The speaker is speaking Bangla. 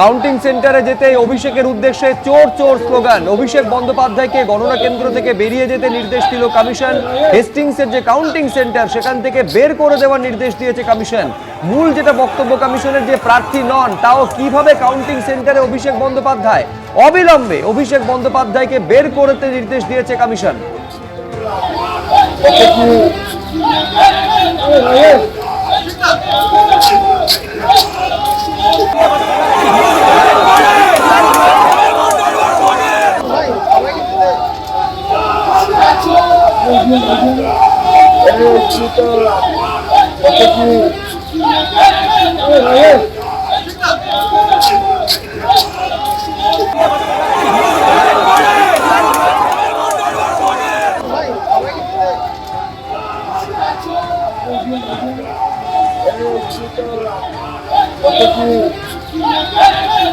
কাউন্টিং সেন্টারে যেতে অভিষেকের উদ্দেশ্যে চোর চোর স্লোগান। অভিষেক বন্দ্যোপাধ্যায়কে গণনা কেন্দ্র থেকে বেরিয়ে যেতে নির্দেশ দিল কমিশন। হেস্টিংসের যে কাউন্টিং সেন্টার সেখান থেকে বের করে দেওয়ার নির্দেশ দিয়েছে কমিশন। মূল যেটা বক্তব্য কমিশনের, যে প্রার্থী নন তাও কিভাবে কাউন্টিং সেন্টারে অভিষেক বন্দ্যোপাধ্যায়, অবিলম্বে অভিষেক বন্দ্যোপাধ্যায়কে বের করতে নির্দেশ দিয়েছে কমিশন। Thank you.